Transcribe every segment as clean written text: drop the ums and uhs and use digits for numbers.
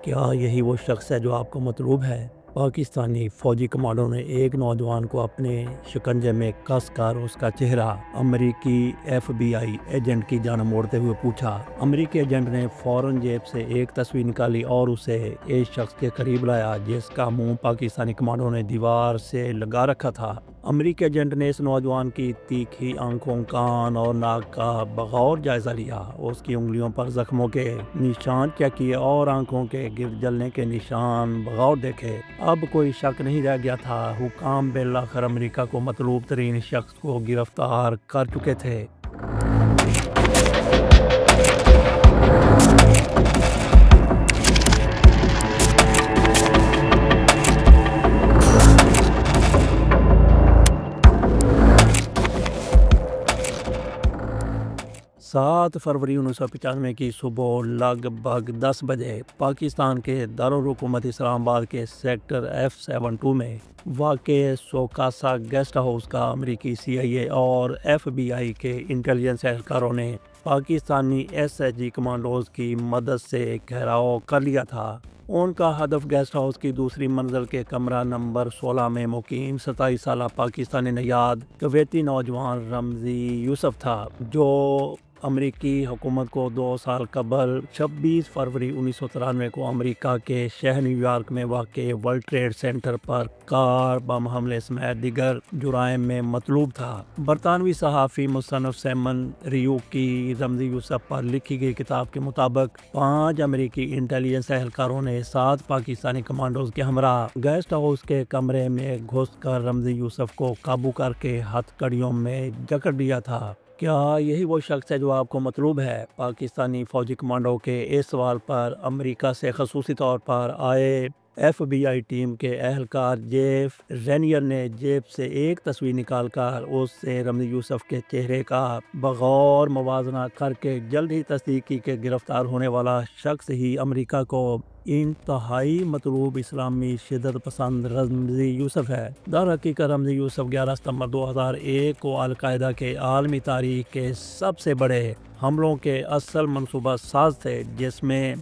کیا یہی وہ شخص ہے جو آپ کو مطلوب ہے؟ پاکستانی فوجی کمانڈو نے ایک نوجوان کو اپنے شکنجے میں کس کر اس کا چہرہ امریکی ایف بی آئی ایجنٹ کی جانب موڑتے ہوئے پوچھا۔ امریکی ایجنٹ نے فوراً جیب سے ایک تصویر نکالی اور اسے اس شخص کے قریب لایا جس کا منہ پاکستانی کمانڈو نے دیوار سے لگا رکھا تھا۔ امریکی ایجنٹ نے اس نوجوان کی تیکھی آنکھوں، کان اور ناک کا بغور جائزہ لیا، اس کی انگلیوں پر زخموں کے نشان چیک کیے اور آنکھوں کے گرد جلنے کے نشان بغور دیکھے۔ اب کوئی شک نہیں رہ گیا تھا، حکام بالآخر امریکہ کو مطلوب ترین شخص کو گرفتار کر چکے تھے۔ 7 فروری 1995 کی صبح لگ بھگ 10 بجے پاکستان کے دارالحکومت اسلام آباد کے سیکٹر F72 میں واقع سوکاسا گیسٹ ہاؤس کا امریکی CIA اور FBI کے انٹیلیجنس اہلکاروں نے پاکستانی SHG کمانڈوز کی مدد سے گھیراؤ کر لیا تھا۔ ان کا ہدف گیسٹ ہاؤس کی دوسری منزل کے کمرہ نمبر 16 میں مقیم 27 سالہ پاکستانی نژاد کویتی نوجوان رمزی یوسف تھا، جو امریکی حکومت کو 2 سال قبل 26 فروری 1993 کو امریکہ کے شہر نیو یارک میں واقع ورلڈ ٹریڈ سینٹر پر کار بم حملے سمیت دیگر جرائم میں مطلوب تھا۔ برطانوی صحافی مصنف سیمن ریو کی رمزی یوسف پر لکھی گئی کتاب کے مطابق 5 امریکی انٹیلیجنس اہلکاروں نے 7 پاکستانی کمانڈوز کے ہمراہ گیسٹ ہاؤس کے کمرے میں گھس کر رمزی یوسف کو قابو کر کے ہتھ کڑیوں میں جکڑ لیا تھا۔ کیا یہی وہ شخص ہے جو آپ کو مطلوب ہے؟ پاکستانی فوجی کمانڈو کے اس سوال پر امریکہ سے خصوصی طور پر آئے FBI ٹیم کے اہلکار جیف رینیئر نے جیب سے ایک تصویر نکال کر اس سے رمزی یوسف کے چہرے کا بغور موازنہ کر کے جلد ہی تصدیق کی کہ گرفتار ہونے والا شخص ہی امریکہ کو انتہائی مطلوب اسلامی شدت پسند رمزی یوسف ہے۔ در حقیقت رمزی یوسف 11 ستمبر 2001 کو القاعدہ کے عالمی تاریخ کے سب سے بڑے حملوں کے اصل منصوبہ ساز تھے، جس میں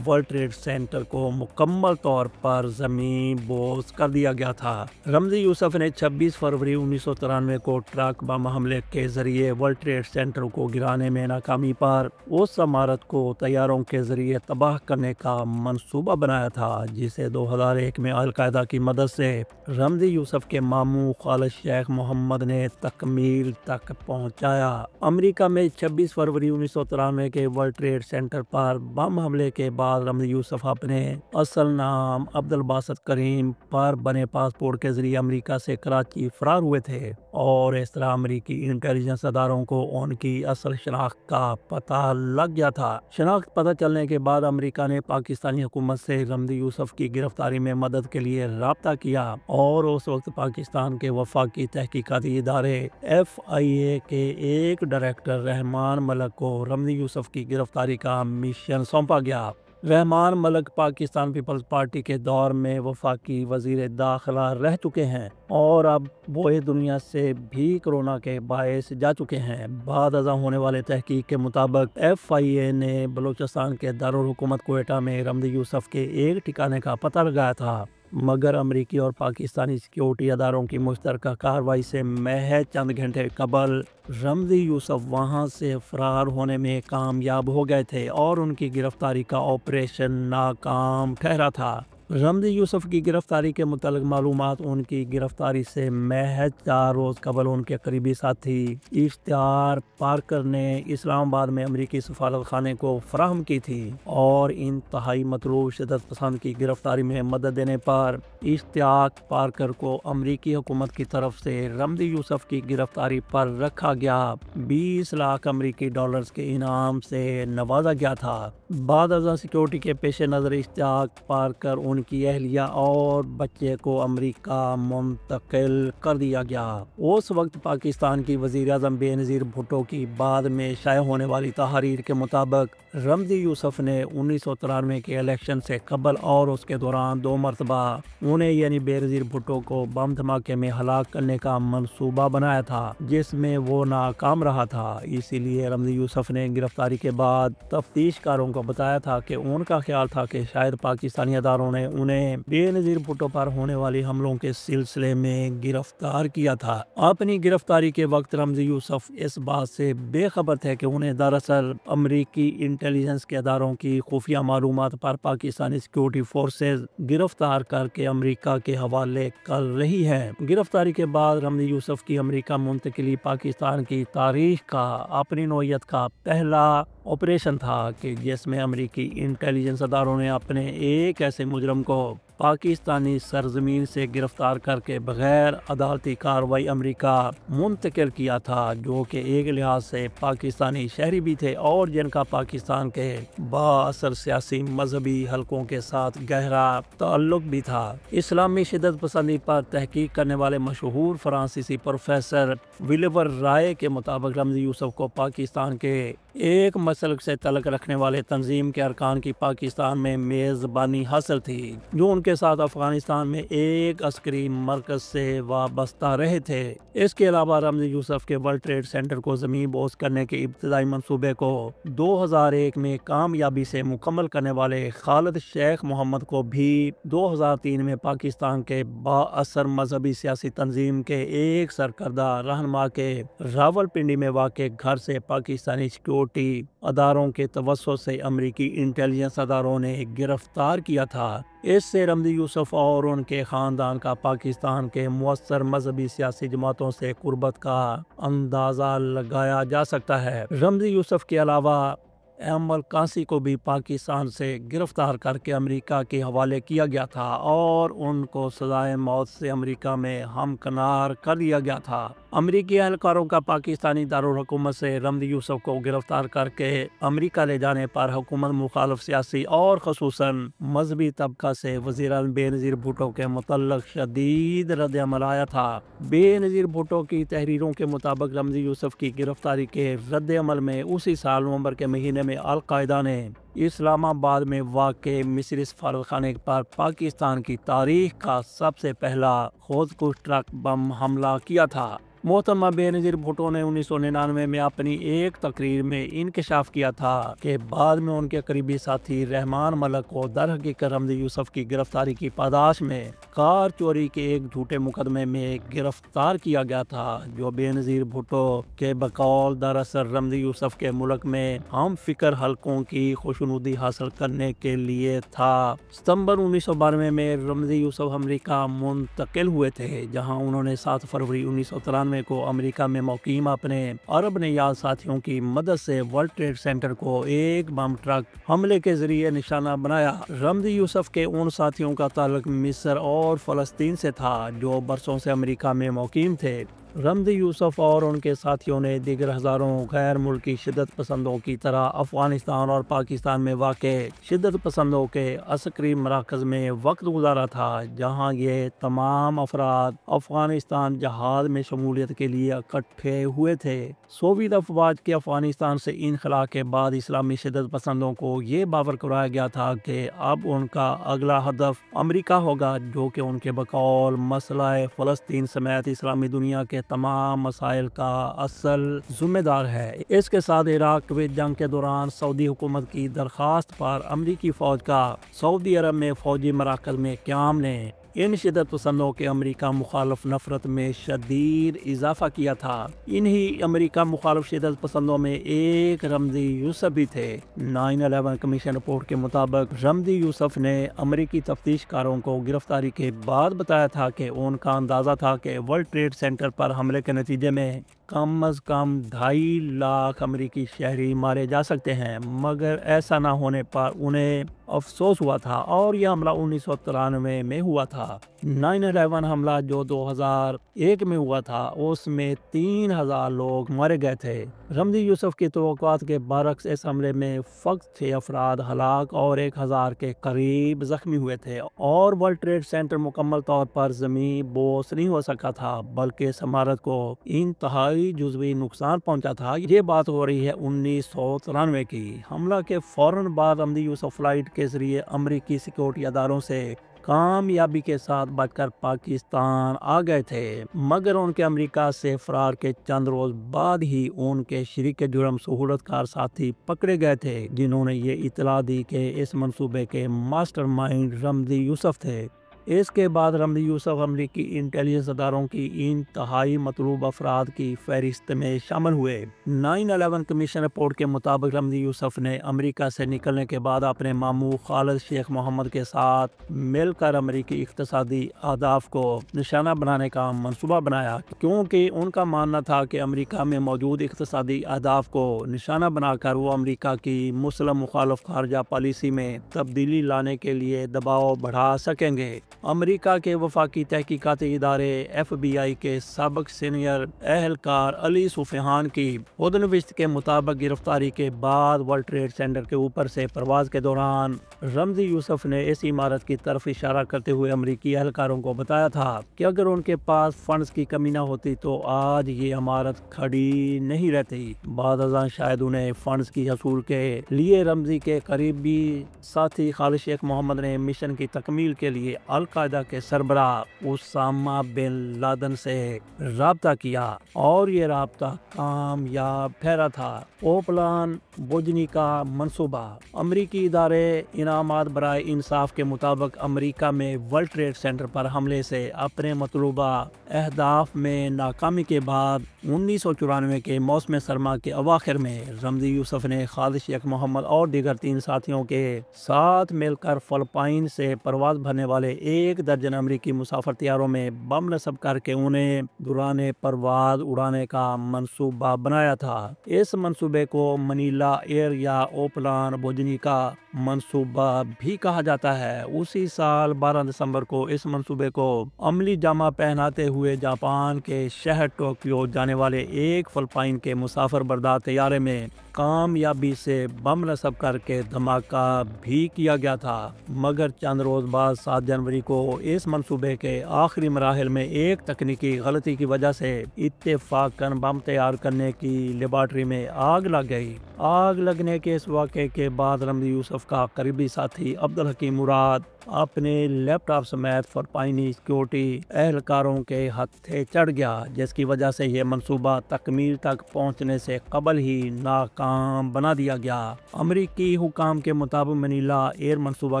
ورلڈ ٹریڈ سینٹر کو مکمل طور پر زمین بوس کر دیا گیا تھا۔ رمزی یوسف نے 26 فروری 1993 کو ٹرک بم حملے کے ذریعے ورلڈ ٹریڈ سینٹر کو گرانے میں ناکامی پر اس عمارت کو طیاروں کے ذریعے تباہ کرنے کا منصوبہ بنایا تھا، جسے 2001 میں القاعدہ کی مدد سے رمزی یوسف کے ماموں خالد شیخ محمد نے تکمیل تک پہنچایا۔ امریکہ میں 26 فروری 1993 کے ورلڈ ٹریڈ سینٹر پر بم حملے کے بعد رمزی یوسف اپنے اصل نام عبدالباسط کریم پر بنے پاسپورٹ کے ذریعے امریکہ سے کراچی فرار ہوئے تھے، اور اس طرح امریکی انٹیلیجنس اداروں کو ان کی اصل شناخت کا پتہ لگ گیا تھا۔ شناخت پتہ چلنے کے بعد امریکہ نے پاکستانی حکومت سے رمزی یوسف کی گرفتاری میں مدد کے لیے رابطہ کیا، اور اس وقت پاکستان کے وفاقی تحقیقاتی ادارے FIA کے ایک ڈائریکٹر رحمان ملک کو رمزی یوسف کی گرفتاری کا مشن سونپا گیا۔ رحمان ملک پاکستان پیپلز پارٹی کے دور میں وفاقی وزیر داخلہ رہ چکے ہیں، اور اب وہ اس دنیا سے بھی کورونا کے باعث جا چکے ہیں۔ بعد ازاں ہونے والے تحقیق کے مطابق FIA نے بلوچستان کے دارالحکومت کوئٹہ میں رمزی یوسف کے ایک ٹھکانے کا پتہ لگایا تھا، مگر امریکی اور پاکستانی سیکیورٹی اداروں کی مشترکہ کارروائی سے محض چند گھنٹے قبل رمزی یوسف وہاں سے فرار ہونے میں کامیاب ہو گئے تھے، اور ان کی گرفتاری کا آپریشن ناکام ٹھہرا تھا۔ رمزی یوسف کی گرفتاری کے متعلق معلومات ان کی گرفتاری سے محض 4 روز قبل ان کے قریبی ساتھی اشتیاق پارکر نے اسلام آباد میں امریکی سفارت خانے کو فراہم کی تھی، اور انتہائی مطلوب شدت پسند کی گرفتاری میں مدد دینے پر اشتیاق پارکر کو امریکی حکومت کی طرف سے رمزی یوسف کی گرفتاری پر رکھا گیا 20 لاکھ امریکی ڈالرز کے انعام سے نوازا گیا تھا۔ بعد ازاں سیکیورٹی کے پیش نظر اشتیاق پارکر، ان کی اہلیہ اور بچے کو امریکہ منتقل کر دیا گیا۔ اس وقت پاکستان کی وزیر اعظم بے نظیر بھٹو کی بعد میں شائع ہونے والی تحریر کے مطابق رمزی یوسف نے 1993 کے الیکشن سے قبل اور اس کے دوران 2 مرتبہ انہیں یعنی بینظیر بھٹو کو بم دھماکے میں ہلاک کرنے کا منصوبہ بنایا تھا، جس میں وہ ناکام رہا تھا۔ اسی لیے رمزی یوسف نے گرفتاری کے بعد تفتیش کاروں کو بتایا تھا کہ ان کا خیال تھا کہ شاید پاکستانی اداروں نے انہیں بینظیر بھٹو پر ہونے والی حملوں کے سلسلے میں گرفتار کیا تھا۔ اپنی گرفتاری کے وقت رمزی یوسف اس بات سے بے خبر تھے کہ انہیں دراصل امریکی انٹیلیجنس کے اداروں کی خفیہ معلومات پر پاکستانی سیکورٹی فورسز گرفتار کر کے امریکہ کے حوالے کر رہی ہے۔ گرفتاری کے بعد رمزی یوسف کی امریکہ منتقلی پاکستان کی تاریخ کا اپنی نوعیت کا پہلا آپریشن تھا کہ جس میں امریکی انٹیلیجنس اداروں نے اپنے ایک ایسے مجرم کو پاکستانی سرزمین سے گرفتار کر کے بغیر عدالتی کارروائی امریکہ منتقل کیا تھا، جو کہ ایک لحاظ سے پاکستانی شہری بھی تھے اور جن کا پاکستان کے بااثر سیاسی مذہبی حلقوں کے ساتھ گہرا تعلق بھی تھا۔ اسلامی شدت پسندی پر تحقیق کرنے والے مشہور فرانسیسی پروفیسر ولیور رائے کے مطابق رمزی یوسف کو پاکستان کے ایک مسلک سے تعلق رکھنے والے تنظیم کے ارکان کی پاکستان میں میزبانی حاصل تھی، جو ان کے ساتھ افغانستان میں ایک عسکری مرکز سے وابستہ رہے تھے۔ اس کے علاوہ رمزی یوسف کے ورلڈ ٹریڈ سینٹر کو زمین بوس کرنے کے ابتدائی منصوبے کو 2001 میں کامیابی سے مکمل کرنے والے خالد شیخ محمد کو بھی 2003 میں پاکستان کے بااثر مذہبی سیاسی تنظیم کے ایک سرکردہ رہنما کے راولپنڈی میں واقع گھر سے پاکستانی سیکورٹی اداروں کے توسط سے امریکی انٹیلیجنس اداروں نے گرفتار کیا تھا۔ اس سے رمزی یوسف اور ان کے خاندان کا پاکستان کے مؤثر مذہبی سیاسی جماعتوں سے قربت کا اندازہ لگایا جا سکتا ہے۔ رمزی یوسف کے علاوہ ایمل کانسی کو بھی پاکستان سے گرفتار کر کے امریکہ کے حوالے کیا گیا تھا اور ان کو سزائے موت سے امریکہ میں ہمکنار کر دیا گیا تھا۔ امریکی اہلکاروں کا پاکستانی دارالحکومت سے رمزی یوسف کو گرفتار کر کے امریکہ لے جانے پر حکومت مخالف سیاسی اور خصوصاً مذہبی طبقہ سے وزیر اعظم بینظیر بھٹو کے متعلق شدید رد عمل آیا تھا۔ بینظیر بھٹو کی تحریروں کے مطابق رمزی یوسف کی گرفتاری کے رد عمل میں اسی سال نومبر کے مہینے میں القاعدہ نے اسلام آباد میں واقع مصری سفارتخانے پر پاکستان کی تاریخ کا سب سے پہلا خودکش ٹرک بم حملہ کیا تھا۔ محترمہ بینظیر بھٹو نے 1999 میں اپنی ایک تقریر میں انکشاف کیا تھا کہ بعد میں ان کے قریبی ساتھی رحمان ملک کو در حقیقت رمزی یوسف کی گرفتاری کی پاداش میں کار چوری کے ایک جھوٹے مقدمے میں گرفتار کیا گیا تھا، جو بینظیر بھٹو کے بقول دراصل رمزی یوسف کے ملک میں ہم فکر حلقوں کی خوشنودی حاصل کرنے کے لیے تھا۔ ستمبر 1992 میں رمزی یوسف امریکہ منتقل ہوئے تھے، جہاں انہوں نے 7 فروری 1993 کو امریکہ میں مقیم اپنے عرب نیاز ساتھیوں کی مدد سے ورلڈ ٹریڈ سینٹر کو ایک بم ٹرک حملے کے ذریعے نشانہ بنایا۔ رمزی یوسف کے ان ساتھیوں کا تعلق مصر اور فلسطین سے تھا جو برسوں سے امریکہ میں مقیم تھے۔ رمزی یوسف اور ان کے ساتھیوں نے دیگر ہزاروں غیر ملکی شدت پسندوں کی طرح افغانستان اور پاکستان میں واقع شدت پسندوں کے عسکری مراکز میں وقت گزارا تھا، جہاں یہ تمام افراد افغانستان جہاد میں شمولیت کے لیے اکٹھے ہوئے تھے۔ سوویت افواج کے افغانستان سے انخلا کے بعد اسلامی شدت پسندوں کو یہ باور کرایا گیا تھا کہ اب ان کا اگلا ہدف امریکہ ہوگا، جو کہ ان کے بقول مسئلہ فلسطین سمیت اسلامی دنیا کے تمام مسائل کا اصل ذمہ دار ہے۔ اس کے ساتھ عراق کویت جنگ کے دوران سعودی حکومت کی درخواست پر امریکی فوج کا سعودی عرب میں فوجی مراکز میں قیام نے ان شدت پسندوں کے امریکہ مخالف نفرت میں شدید اضافہ کیا تھا۔ انہی امریکہ مخالف شدت پسندوں میں ایک رمزی یوسف بھی تھے۔ 9/11 کمیشن رپورٹ کے مطابق رمزی یوسف نے امریکی تفتیش کاروں کو گرفتاری کے بعد بتایا تھا کہ ان کا اندازہ تھا کہ ورلڈ ٹریڈ سینٹر پر حملے کے نتیجے میں کم از کم 2.5 لاکھ امریکی شہری مارے جا سکتے ہیں، مگر ایسا نہ ہونے پر انہیں افسوس ہوا تھا اور یہ حملہ 1993 میں ہوا تھا۔ 9/11 حملہ جو 2001 میں ہوا تھا اس میں 3000 لوگ مارے گئے تھے۔ رمزی یوسف کی توقعات کے برعکس اس حملے میں فقط 6 افراد ہلاک اور 1000 کے قریب زخمی ہوئے تھے، اور ورلڈ ٹریڈ سینٹر مکمل طور پر زمین بوس نہیں ہو سکا تھا بلکہ اس عمارت کو انتہائی جزوی نقصان پہنچا تھا۔ یہ بات ہو رہی ہے 1993 کی۔ حملہ کے فوراً بعد رمزی یوسف فلائٹ کے ذریعے امریکی سیکورٹی اداروں سے کامیابی کے ساتھ بچ کر پاکستان آ گئے تھے، مگر ان کے امریکہ سے فرار کے چند روز بعد ہی ان کے شریک جرم سہولت کار ساتھی پکڑے گئے تھے، جنہوں نے یہ اطلاع دی کہ اس منصوبے کے ماسٹر مائنڈ رمزی یوسف تھے۔ اس کے بعد رمزی یوسف امریکی انٹیلیجنس اداروں کی انتہائی مطلوب افراد کی فہرست میں شامل ہوئے۔ 9/11 کمیشن رپورٹ کے مطابق رمزی یوسف نے امریکہ سے نکلنے کے بعد اپنے ماموں خالد شیخ محمد کے ساتھ مل کر امریکی اقتصادی اہداف کو نشانہ بنانے کا منصوبہ بنایا، کیونکہ ان کا ماننا تھا کہ امریکہ میں موجود اقتصادی اہداف کو نشانہ بنا کر وہ امریکہ کی مسلم مخالف خارجہ پالیسی میں تبدیلی لانے کے لیے دباؤ بڑھا سکیں گے۔ امریکہ کے وفاقی تحقیقاتی ادارے FBI کے سابق سینئر اہلکار علی سفیان کی خودنوشت کے مطابق گرفتاری کے بعد ورلڈ ٹریڈ سینٹر کے اوپر سے پرواز کے دوران رمزی یوسف نے اس عمارت کی طرف اشارہ کرتے ہوئے امریکی اہلکاروں کو بتایا تھا کہ اگر ان کے پاس فنڈز کی کمی نہ ہوتی تو آج یہ عمارت کھڑی نہیں رہتی۔ بعد ازاں شاید انہیں فنڈز کی حصول کے لیے رمزی کے قریبی ساتھی خالد شیخ محمد نے مشن کی تکمیل کے لیے القاعدہ کے سربراہ اسامہ بن لادن سے رابطہ کیا، اور یہ رابطہ کامیاب ٹھہرا تھا۔ اوپلان بوجنی کا منصوبہ۔ امریکی ادارے انعامات برائے انصاف کے مطابق امریکہ میں ورلڈ ٹریڈ سینٹر پر حملے سے اپنے مطلوبہ اہداف میں ناکامی کے بعد 1994 کے موسم سرما کے اواخر میں رمزی یوسف نے خالد شیخ محمد اور دیگر 3 ساتھیوں کے ساتھ مل کر فلپائن سے پرواز بھرنے والے 1 درجن امریکی مسافر طیاروں میں بم نصب کر کے انہیں دوران پرواز اڑانے کا منصوبہ بنایا تھا۔ اس منصوبے کو منیلا ایئر یا اوپلان بوجنی کا منصوبہ بھی کہا جاتا ہے۔ اسی سال 12 دسمبر کو اس منصوبے کو عملی جامہ پہناتے ہوئے جاپان کے شہر ٹوکیو جانے والے ایک فلپائن کے مسافر بردار طیارے میں کامیابی سے بم نصب کر کے دھماکہ بھی کیا گیا تھا، مگر چند روز بعد 7 جنوری کو اس منصوبے کے آخری مراحل میں ایک تکنیکی غلطی کی وجہ سے اتفاقاً بم تیار کرنے کی لیبارٹری میں آگ لگ گئی۔ آگ لگنے کے اس واقعے کے بعد رمزی یوسف کا قریبی ساتھی عبدالحکیم مراد اپنے لیپ ٹاپ سمیت فلپائنی سیکورٹی اہلکاروں کے ہتھے چڑھ گیا، جس کی وجہ سے یہ منصوبہ تکمیل تک پہنچنے سے قبل ہی ناکام بنا دیا گیا۔ امریکی حکام کے مطابق منیلا ایئر منصوبہ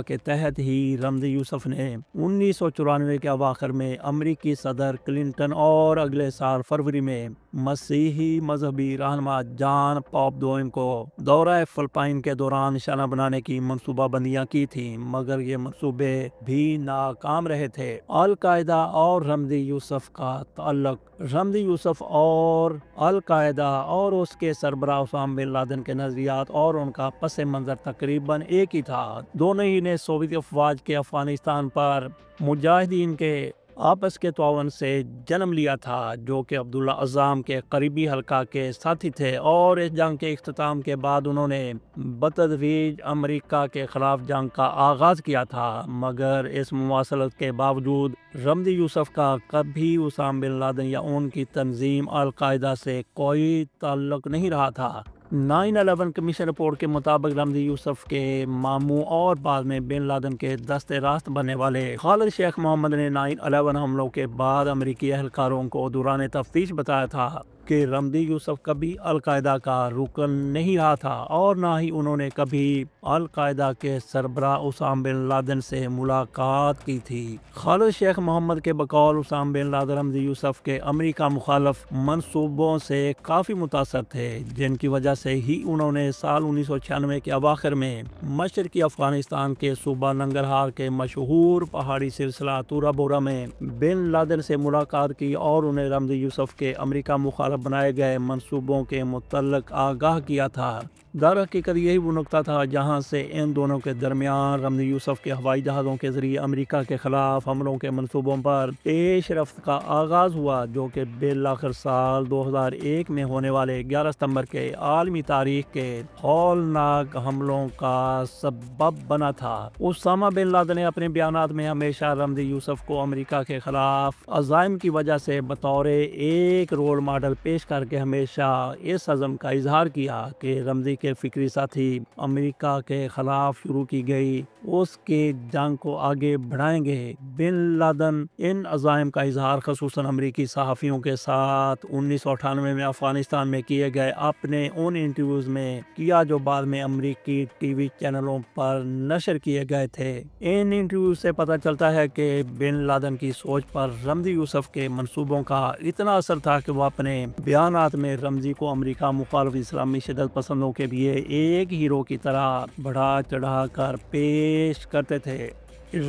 کے تحت ہی رمزی یوسف نے 1994 کے اواخر میں امریکی صدر کلنٹن اور اگلے سال فروری میں مسیحی مذہبی رہنما جان پاپ دوئم کو دورہ فلپائن کے دوران نشانہ بنانے کی منصوبہ بندیاں کی تھیں، مگر یہ منصوبے بھی ناکام رہے تھے۔ القاعدہ اور رمزی یوسف کا تعلق۔ رمزی یوسف اور القاعدہ اور اس کے سربراہ اسامہ بن لادن کے نظریات اور ان کا پس منظر تقریباً ایک ہی تھا۔ دونوں ہی نے سوویت افواج کے افغانستان پر مجاہدین کے آپس کے تعاون سے جنم لیا تھا، جو کہ عبداللہ عزام کے قریبی حلقہ کے ساتھی تھے، اور اس جنگ کے اختتام کے بعد انہوں نے بتدریج امریکہ کے خلاف جنگ کا آغاز کیا تھا، مگر اس مواصلت کے باوجود رمزی یوسف کا کبھی اسامہ بن لادن یا ان کی تنظیم القاعدہ سے کوئی تعلق نہیں رہا تھا۔ 9/11 کمیشن رپورٹ کے مطابق رمزی یوسف کے ماموں اور بعد میں بن لادن کے دست راست بننے والے خالد شیخ محمد نے 9/11 حملوں کے بعد امریکی اہلکاروں کو دوران تفتیش بتایا تھا کہ رمزی یوسف کبھی القاعدہ کا رکن نہیں رہا تھا، اور نہ ہی انہوں نے کبھی القاعدہ کے سربراہ اسامہ بن لادن سے ملاقات کی تھی۔ خالد شیخ محمد کے بقول اسامہ بن لادن رمزی یوسف کے امریکہ مخالف منصوبوں سے کافی متاثر تھے، جن کی وجہ سے ہی انہوں نے سال 1996 کے اواخر میں مشرقی افغانستان کے صوبہ ننگرہار کے مشہور پہاڑی سلسلہ تورا بورا میں بن لادن سے ملاقات کی اور انہیں رمزی یوسف کے امریکہ مخالف بنائے گئے منصوبوں کے متعلق آگاہ کیا تھا۔ در حقیقت یہی وہ نقطہ تھا جہاں سے ان دونوں کے درمیان رمزی یوسف کے ہوائی جہازوں کے ذریعے امریکہ کے خلاف حملوں کے منصوبوں پر پیش رفت کا آغاز ہوا، جو کہ بالآخر سال 2001 میں ہونے والے 11 ستمبر کے عالمی تاریخ کے ہولناک حملوں کا سبب بنا تھا۔ اسامہ بن لادن نے اپنے بیانات میں ہمیشہ رمزی یوسف کو امریکہ کے خلاف عزائم کی وجہ سے بطور ایک رول ماڈل پیش کر کے ہمیشہ اس عزم کا اظہار کیا کہ رمزی کے فکری ساتھی امریکہ کے خلاف شروع کی گئی اس کی جنگ کو آگے بڑھائیں گے۔ بن لادن ان عزائم کا اظہار خصوصاً امریکی صحافیوں کے ساتھ 1998 میں افغانستان میں کیے گئے اپنے ان انٹرویوز میں کیا جو بعد میں امریکی ٹی وی چینلوں پر نشر کیے گئے تھے۔ ان انٹرویوز سے پتہ چلتا ہے کہ بن لادن کی سوچ پر رمزی یوسف کے منصوبوں کا اتنا اثر تھا کہ وہ اپنے بیانات میں رمزی کو امریکہ مخالف اسلامی شدت پسندوں کے لیے ایک ہیرو کی طرح بڑھا چڑھا کر پیش کرتے تھے۔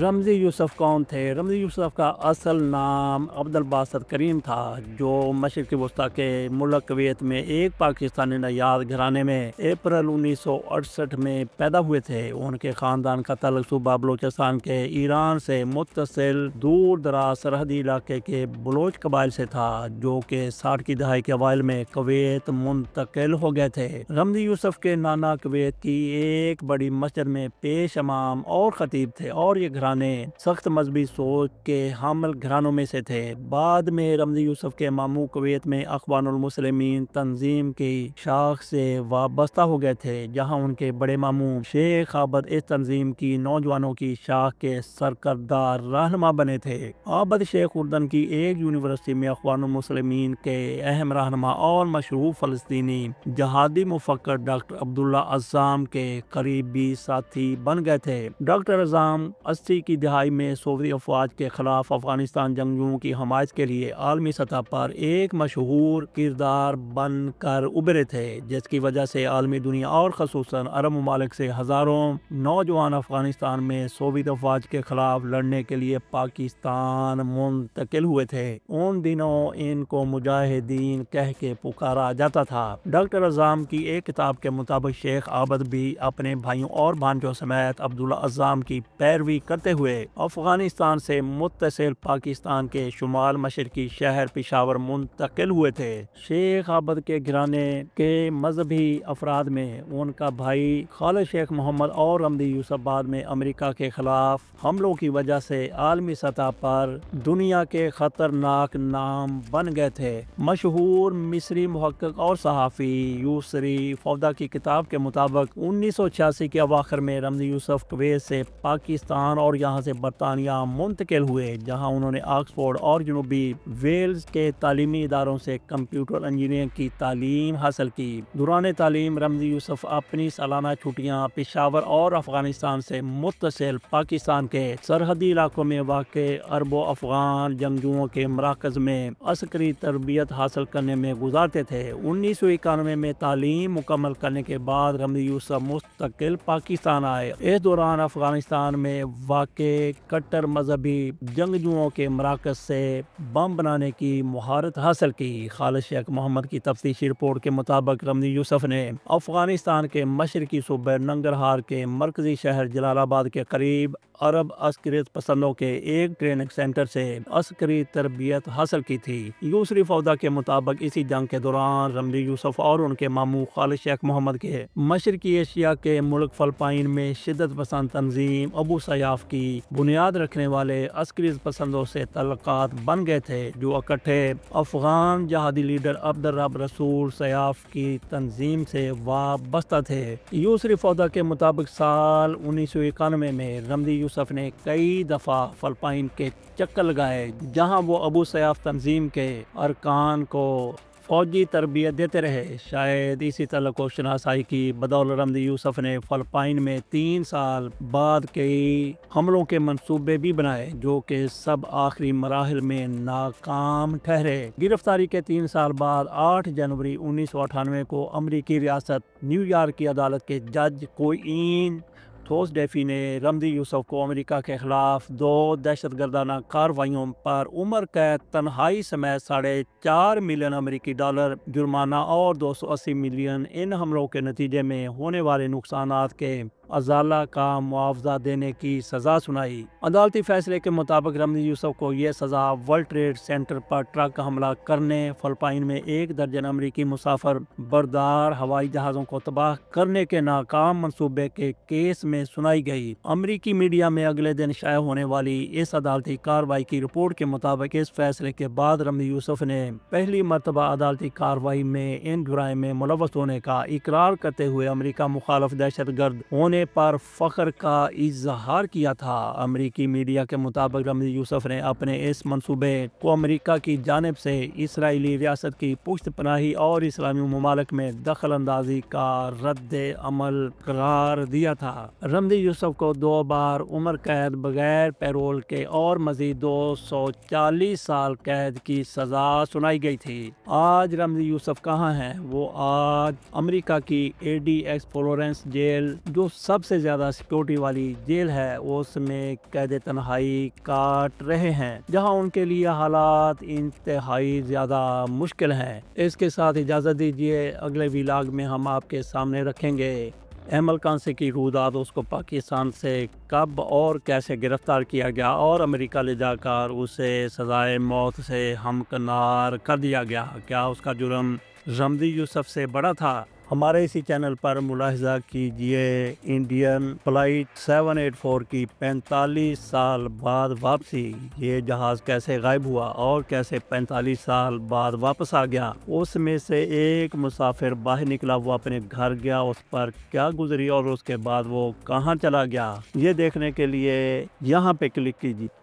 رمزی یوسف کون تھے؟ رمزی یوسف کا اصل نام عبد الباسط کریم تھا، جو مشرق وسطیٰ کے ملک کویت میں ایک پاکستانی نیاز گھرانے میں اپریل 1968 میں پیدا ہوئے تھے۔ ان کے خاندان کا تعلق صوبہ بلوچستان کے ایران سے متصل دور دراز سرحدی علاقے کے بلوچ قبائل سے تھا، جو کہ 60 کی دہائی کے اوائل میں کویت منتقل ہو گئے تھے۔ رمزی یوسف کے نانا کویت کی ایک بڑی مسجد میں پیش امام اور خطیب تھے، اور یہ گھرانے سخت مذہبی سوچ کے حامل گھرانوں میں سے تھے۔ بعد میں رمزی یوسف کے ماموں کویت میں اخوان المسلمین تنظیم کی شاخ سے وابستہ ہو گئے تھے، جہاں ان کے بڑے ماموں شیخ عابد اس تنظیم کی نوجوانوں کی شاخ کے سرکردہ رہنما بنے تھے۔ عابد شیخ اردن کی ایک یونیورسٹی میں اخوان المسلمین کے اہم رہنما اور مشہور فلسطینی جہادی مفکر ڈاکٹر عبداللہ عزام کے قریبی ساتھی بن گئے تھے۔ ڈاکٹر عزام 80 کی دہائی میں سوویت افواج کے خلاف افغانستان جنگجوؤں کی حمایت کے لیے عالمی سطح پر ایک مشہور کردار بن کر ابھرے تھے، جس کی وجہ سے عالمی دنیا اور خصوصاً عرب ممالک سے ہزاروں نوجوان افغانستان میں سوویت افواج کے خلاف لڑنے کے لیے پاکستان منتقل ہوئے تھے۔ ان دنوں ان کو مجاہدین کہہ کے پکارا جاتا تھا۔ ڈاکٹر عزام کی ایک کتاب کے مطابق شیخ عابد بھی اپنے بھائیوں اور بھانجوں سمیت عبداللہ عزام کی پیروی کرتے ہوئے افغانستان سے متصل پاکستان کے شمال مشرقی شہر پشاور منتقل ہوئے تھے۔ شیخ عابد کے گھرانے کے مذہبی افراد میں ان کا بھائی خالد شیخ محمد اور رمزی یوسف بعد میں امریکہ کے خلاف حملوں کی وجہ سے عالمی سطح پر دنیا کے خطرناک نام بن گئے تھے۔ مشہور مصری محقق اور صحافی یوسری فودا کی کتاب کے مطابق 1986 کے اواخر میں رمزی یوسف کویت سے پاکستان اور یہاں سے برطانیہ منتقل ہوئے، جہاں انہوں نے آکسفورڈ اور جنوبی ویلز کے تعلیمی اداروں سے کمپیوٹر انجینئرنگ کی تعلیم حاصل کی۔ دوران تعلیم رمزی یوسف اپنی سالانہ چھٹیاں پشاور اور افغانستان سے متصل پاکستان کے سرحدی علاقوں میں واقع عرب و افغان جنگجوؤں کے مراکز میں عسکری تربیت حاصل کرنے میں گزارتے تھے۔ 1991 میں تعلیم مکمل کرنے کے بعد رمزی یوسف مستقل پاکستان آئے۔ اس دوران افغانستان میں واقع کٹر مذہبی جنگجوؤں کے مراکز سے بم بنانے کی مہارت حاصل کی۔ خالد شیخ محمد کی تفتیشی رپورٹ کے مطابق رمزی یوسف نے افغانستان کے مشرقی صوبے ننگرہار کے مرکزی شہر جلال آباد کے قریب عرب عسکریت پسندوں کے ایک ٹریننگ سینٹر سے عسکری تربیت حاصل کی تھی۔ یوسری فودا کے مطابق اسی جنگ کے دوران رمزی یوسف اور ان کے ماموں خالد شیخ محمد کے مشرقی ایشیا کے ملک فلپائن میں شدت پسند تنظیم ابو سیاف کی بنیاد رکھنے والے عسکری پسندوں سے تعلقات بن گئے تھے، جو اکٹھے افغان جہادی لیڈر عبدالرب رسول سیاف کی تنظیم سے وابستہ تھے۔ یوسری فودا کے مطابق سال 1991 میں رمزی یوسف نے کئی دفعہ فلپائن کے چکر لگائے، جہاں وہ ابو سیاف تنظیم کے ارکان کو فوجی تربیت دیتے رہے۔ شاید اسی تعلق و شناسائی کی بدولت رمزی یوسف نے فلپائن میں 3 سال بعد کئی حملوں کے منصوبے بھی بنائے، جو کہ سب آخری مراحل میں ناکام ٹھہرے۔ گرفتاری کے 3 سال بعد 8 جنوری 1998 کو امریکی ریاست نیو یارک کی عدالت کے جج کوئین ٹھوس ڈیفی نے رمزی یوسف کو امریکہ کے خلاف 2 دہشت گردانہ کارروائیوں پر عمر قید، تنہائی سمیت $4.5 ملین امریکی ڈالر جرمانہ اور 280 ملین ان حملوں کے نتیجے میں ہونے والے نقصانات کے ازالہ کا معاوضہ دینے کی سزا سنائی۔ عدالتی فیصلے کے مطابق رمزی یوسف کو یہ سزا ورلڈ ٹریڈ سینٹر پر ٹرک حملہ کرنے، فلپائن میں 1 درجن امریکی مسافر بردار ہوائی جہازوں کو تباہ کرنے کے ناکام منصوبے کے کیس میں سنائی گئی۔ امریکی میڈیا میں اگلے دن شائع ہونے والی اس عدالتی کارروائی کی رپورٹ کے مطابق اس فیصلے کے بعد رمزی یوسف نے پہلی مرتبہ عدالتی کارروائی میں ان جرائم میں ملوث ہونے کا اقرار کرتے ہوئے امریکہ مخالف دہشت گرد ہونے پر فخر کا اظہار کیا تھا۔ امریکی میڈیا کے مطابق رمزی یوسف نے اپنے اس منصوبے کو امریکہ کی جانب سے اسرائیلی ریاست کی پشت پناہی اور اسلامی ممالک میں دخل اندازی کا رد عمل قرار دیا تھا۔ رمزی یوسف کو 2 بار عمر قید بغیر پیرول کے اور مزید 240 سال قید کی سزا سنائی گئی تھی۔ آج رمزی یوسف کہاں ہیں؟ وہ آج امریکہ کی ADX فلورنس جیل، جو سب سے زیادہ سیکیورٹی والی جیل ہے، اس میں قید تنہائی کاٹ رہے ہیں، جہاں ان کے لیے حالات انتہائی زیادہ مشکل ہیں۔ اس کے ساتھ اجازت دیجیے، اگلے ویلاگ میں ہم آپ کے سامنے رکھیں گے احمد کانسی کی رویداد، اس کو پاکستان سے کب اور کیسے گرفتار کیا گیا اور امریکہ لے جا کر اسے سزائے موت سے ہمکنار کر دیا گیا۔ کیا اس کا جرم رمزی یوسف سے بڑا تھا؟ ہمارے اسی چینل پر ملاحظہ کیجئے انڈین فلائٹ 784 کی 45 سال بعد واپسی۔ یہ جہاز کیسے غائب ہوا اور کیسے 45 سال بعد واپس آ گیا؟ اس میں سے ایک مسافر باہر نکلا، وہ اپنے گھر گیا، اس پر کیا گزری اور اس کے بعد وہ کہاں چلا گیا؟ یہ دیکھنے کے لیے یہاں پہ کلک کیجیے۔